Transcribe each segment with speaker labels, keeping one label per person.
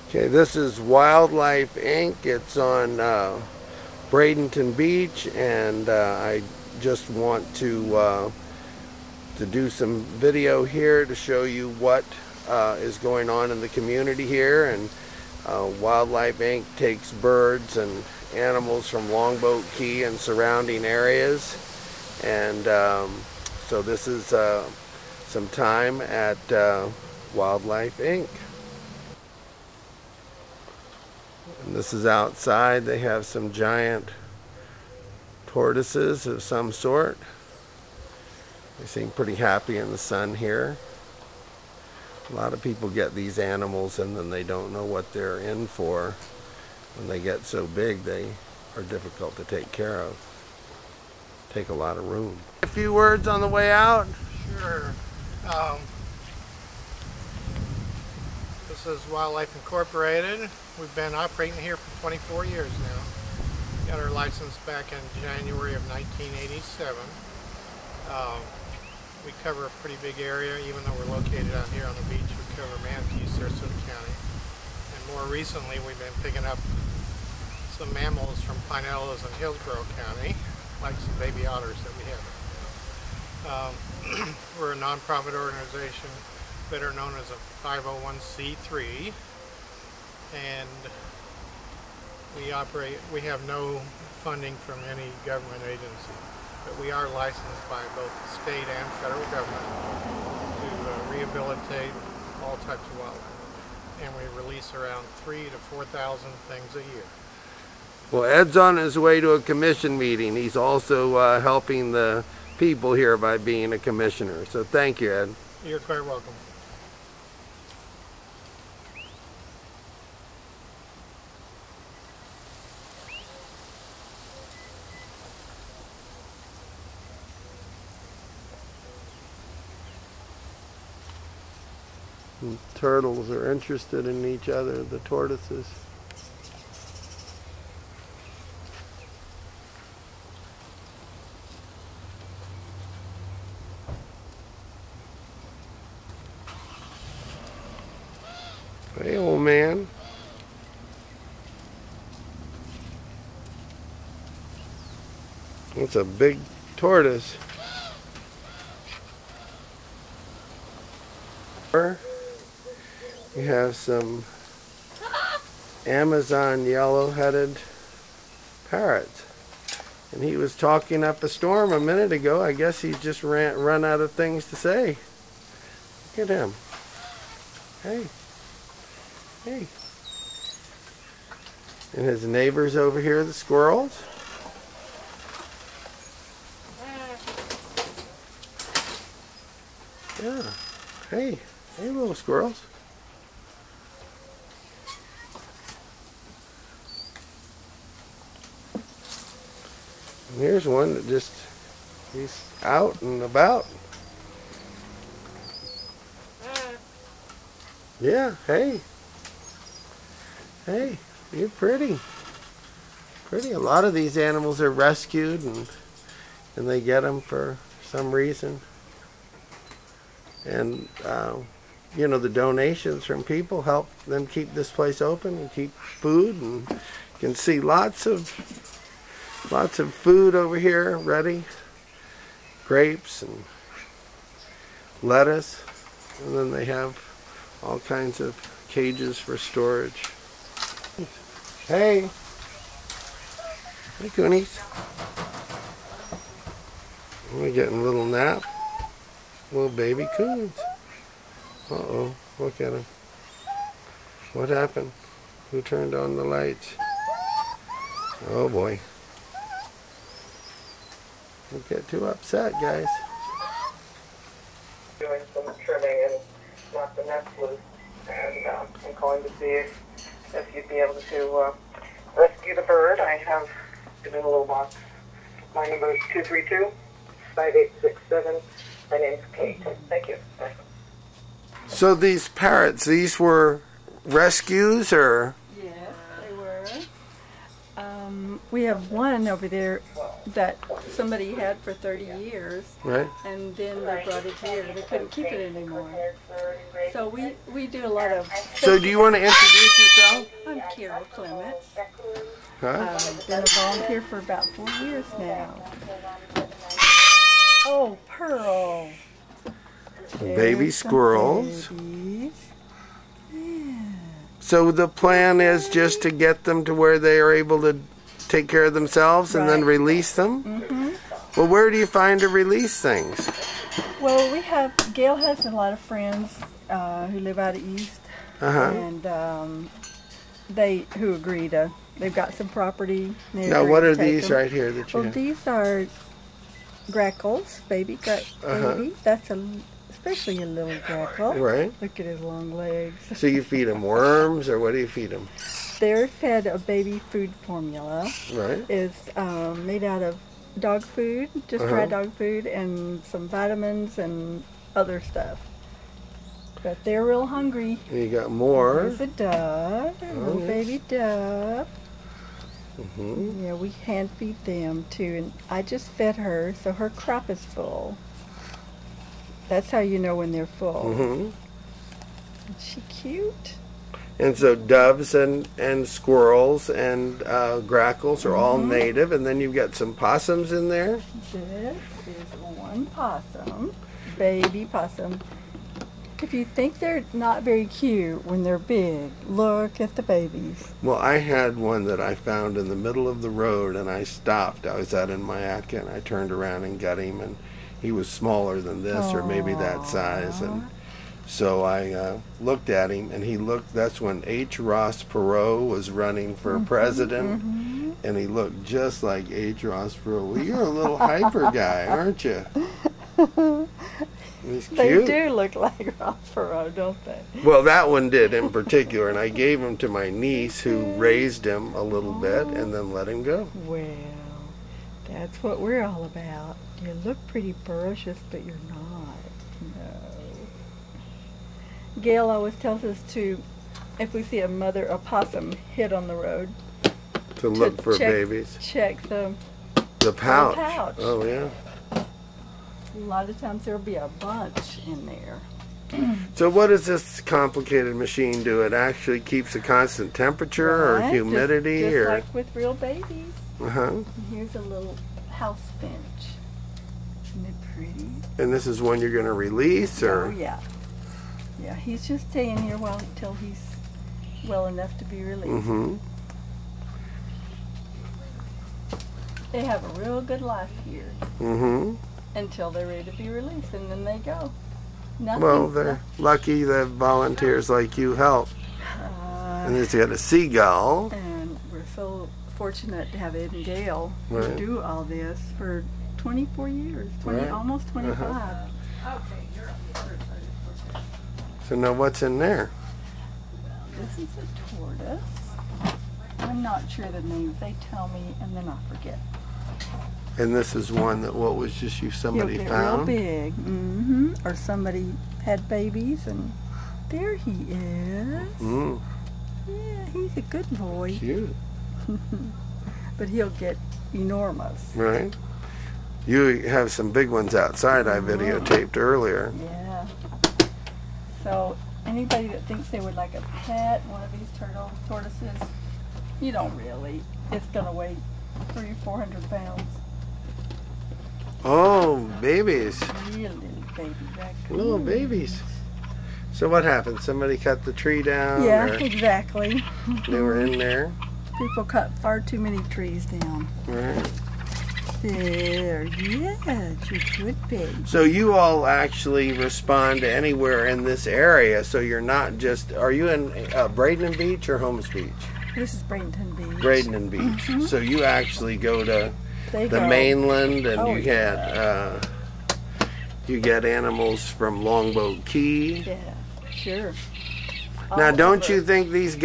Speaker 1: Okay, this is Wildlife Inc. It's on Bradenton Beach, and I just want to do some video here to show you what is going on in the community here. And Wildlife Inc. takes birds and animals from Longboat Key and surrounding areas, and so this is some time at Wildlife Inc. And this is outside. They have some giant tortoises of some sort. They seem pretty happy in the sun here. A lot of people get these animals and then they don't know what they're in for. When they get so big, they are difficult to take care of. Take a lot of room. A few words on the way out?
Speaker 2: Sure. This is Wildlife Incorporated. We've been operating here for 24 years now. Got our license back in January of 1987. We cover a pretty big area, even though we're located out here on the beach. We cover Manatee, Sarasota County. And more recently, we've been picking up some mammals from Pinellas and Hillsborough County, like some baby otters that we have. We're a non-profit organization, better known as a 501c3, and we have no funding from any government agency, but we are licensed by both the state and federal government to rehabilitate all types of wildlife, and we release around 3,000 to 4,000 things a year.
Speaker 1: Well, Ed's on his way to a commission meeting. He's also helping the people here by being a commissioner. So thank you, Ed.
Speaker 2: You're quite welcome.
Speaker 1: And turtles are interested in each other, the tortoises. Hey, old man. That's a big tortoise. We have some Amazon yellow-headed parrots. And he was talking up a storm a minute ago. I guess he's just run out of things to say. Look at him. Hey. Hey. And his neighbors over here, the squirrels. Yeah. Hey. Hey, little squirrels. And here's one that he's out and about. Yeah, hey. Hey, you're pretty. Pretty. A lot of these animals are rescued and they get them for some reason. And you know, the donations from people help them keep this place open and keep food, and you can see lots of food over here ready. Grapes and lettuce, and then they have all kinds of cages for storage. Hey. Hey, Coonies. We're getting a little nap. Little baby coons. Uh-oh, look at him. What happened? Who turned on the lights? Oh boy. Don't get too upset, guys.
Speaker 3: Doing some trimming and knock the nest loose, and I'm calling to see if you'd be able to rescue the bird. I have it in a little box. My number is 232-5867. My name's Kate. Thank you. Bye.
Speaker 1: So these parrots, these were rescues, or?
Speaker 4: Yes, they were. We have one over there that somebody had for 30 years.
Speaker 1: Right.
Speaker 4: And then they brought it here. They couldn't keep it anymore. So we do a lot of...
Speaker 1: So do you want to introduce yourself?
Speaker 4: I'm Carol Clements.
Speaker 1: Huh?
Speaker 4: I've been a volunteer for about 4 years now. Oh, Pearl.
Speaker 1: Baby squirrels.
Speaker 4: Babies. Yeah.
Speaker 1: So the plan is just to get them to where they are able to take care of themselves and then release them?
Speaker 4: Mm-hmm.
Speaker 1: Well, where do you find to release things?
Speaker 4: Well, Gail has a lot of friends who live out east, and who agree to, they've got some property.
Speaker 1: Now, what are these right here that you have?
Speaker 4: These are grackles, baby. That's especially a little grackle.
Speaker 1: Right.
Speaker 4: Look at his long legs.
Speaker 1: So you feed them worms, or what do you feed them?
Speaker 4: They're fed a baby food formula.
Speaker 1: Right.
Speaker 4: It's made out of dog food, just dry dog food, and some vitamins and other stuff. But they're real hungry.
Speaker 1: You got more.
Speaker 4: There's a dove, a little baby dove. Yeah, we hand feed them too, and I just fed her, so her crop is full. That's how you know when they're full. Isn't she cute?
Speaker 1: And so doves and squirrels and grackles are all native, and then you've got some possums in there.
Speaker 4: This is one possum, baby possum. If you think they're not very cute when they're big, look at the babies.
Speaker 1: Well, I had one that I found in the middle of the road, and I stopped. I was out in Mayaca, and I turned around and got him, and he was smaller than this, or maybe that size. And so I looked at him, and he looked, that's when H. Ross Perot was running for president, and he looked just like H. Ross Perot. Well, you're a little hyper guy, aren't you? He's cute.
Speaker 4: They do look like Ross Perot, don't they?
Speaker 1: Well, that one did in particular, and I gave him to my niece, who raised him a little bit and then let him go.
Speaker 4: Well, that's what we're all about. You look pretty ferocious, but you're not. No. Gail always tells us to, if we see a possum hid on the road,
Speaker 1: To look for babies.
Speaker 4: Check the
Speaker 1: pouch. Oh, yeah.
Speaker 4: A lot of times there'll be a bunch in there.
Speaker 1: So what does this complicated machine do? It actually keeps a constant temperature or humidity?
Speaker 4: Just like with real babies.
Speaker 1: And
Speaker 4: here's a little house finch. Isn't it pretty?
Speaker 1: And this is one you're going to release? Or?
Speaker 4: Oh, yeah. Yeah, he's just staying here until he's well enough to be released. They have a real good life here. Until they're ready to be released, and then they go.
Speaker 1: Well, they're lucky that volunteers like you help. And he's got a seagull. And
Speaker 4: we're so fortunate to have Ed and Gail who do all this for 24 years, almost 25.
Speaker 1: So now what's in there?
Speaker 4: This is a tortoise. I'm not sure the names. They tell me, and then I forget.
Speaker 1: And this is one that somebody found?
Speaker 4: Real big. Or somebody had babies, and there he is. Yeah, he's a good boy.
Speaker 1: Cute.
Speaker 4: But he'll get enormous.
Speaker 1: Right. You have some big ones outside I videotaped earlier.
Speaker 4: Yeah. So anybody that thinks they would like a pet, one of these tortoises, you don't really. It's going to weigh 300 or 400 pounds.
Speaker 1: Oh, babies.
Speaker 4: Real little baby raccoons.
Speaker 1: Little babies. So what happened? Somebody cut the tree down?
Speaker 4: Yeah, exactly.
Speaker 1: They were in there?
Speaker 4: People cut far too many trees down.
Speaker 1: Right.
Speaker 4: There, yeah, you good baby.
Speaker 1: So you all actually respond to anywhere in this area, so you're not just, are you in Bradenton Beach or Holmes Beach?
Speaker 4: This is Bradenton Beach.
Speaker 1: Bradenton Beach. So you actually go to the mainland, and you get animals from Longboat Key.
Speaker 4: Yeah, sure.
Speaker 1: Now, don't you think these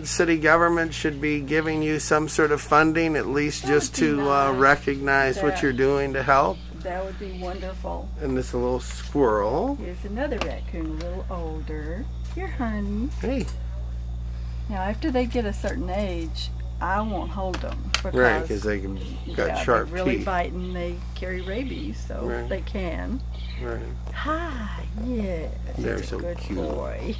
Speaker 1: city governments should be giving you some sort of funding, at least just to recognize what you're doing to help?
Speaker 4: That would be wonderful.
Speaker 1: And this little squirrel.
Speaker 4: Here's another raccoon, a little older. Here, honey.
Speaker 1: Hey.
Speaker 4: Now, after they get a certain age, I won't hold them
Speaker 1: Right, because they can got sharp
Speaker 4: they're really
Speaker 1: teeth.
Speaker 4: biting. They carry rabies, so
Speaker 1: Right.
Speaker 4: they can.
Speaker 1: Right.
Speaker 4: Hi, yes,
Speaker 1: They're
Speaker 4: he's a
Speaker 1: so
Speaker 4: good
Speaker 1: cute.
Speaker 4: boy.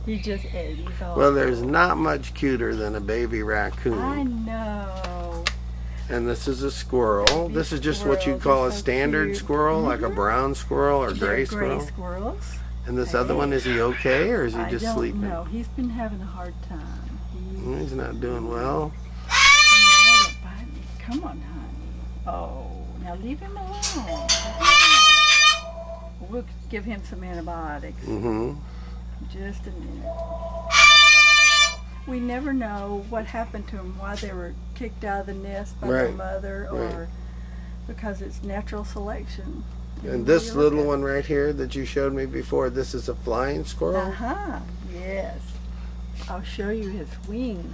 Speaker 4: He just ate. He's all.
Speaker 1: Well, there's not much cuter than a baby raccoon.
Speaker 4: I know.
Speaker 1: And this is a squirrel.
Speaker 4: Baby
Speaker 1: This is just what you
Speaker 4: squirrels
Speaker 1: call
Speaker 4: are
Speaker 1: a
Speaker 4: so
Speaker 1: standard
Speaker 4: cute.
Speaker 1: squirrel, like a brown squirrel or
Speaker 4: They're
Speaker 1: gray
Speaker 4: gray
Speaker 1: squirrel.
Speaker 4: squirrels.
Speaker 1: And this other one, is he okay, or is he
Speaker 4: I
Speaker 1: just
Speaker 4: don't
Speaker 1: sleeping?
Speaker 4: know. He's been having a hard time.
Speaker 1: He's not doing well.
Speaker 4: No, don't bite me. Come on, honey. Oh, now leave him alone. We'll give him some antibiotics.
Speaker 1: Mm-hmm.
Speaker 4: Just a minute. We never know what happened to them, why they were kicked out of the nest by their
Speaker 1: Right.
Speaker 4: mother, or because it's natural selection.
Speaker 1: And this little one right here that you showed me before, this is a flying squirrel?
Speaker 4: Uh-huh, yes. I'll show you his wings.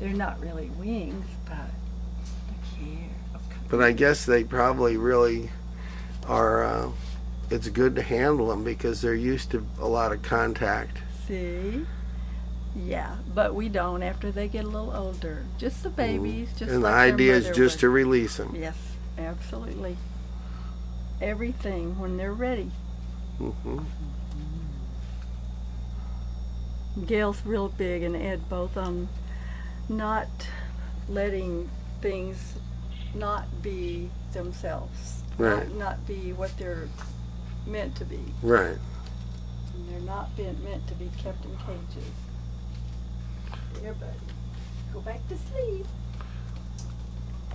Speaker 4: They're not really wings, but look here. Okay.
Speaker 1: But I guess they probably really are, it's good to handle them because they're used to a lot of contact.
Speaker 4: See? Yeah, but we don't after they get a little older. Just the babies, just
Speaker 1: And the
Speaker 4: like their
Speaker 1: idea is
Speaker 4: mother
Speaker 1: just
Speaker 4: was.
Speaker 1: to release them.
Speaker 4: Yes, absolutely. Everything when they're ready.
Speaker 1: Mm-hmm.
Speaker 4: Gail's real big and Ed both on not letting things not be themselves.
Speaker 1: Right.
Speaker 4: Not be what they're meant to be.
Speaker 1: Right.
Speaker 4: And they're not meant to be kept in cages. Here, buddy. Go back to sleep.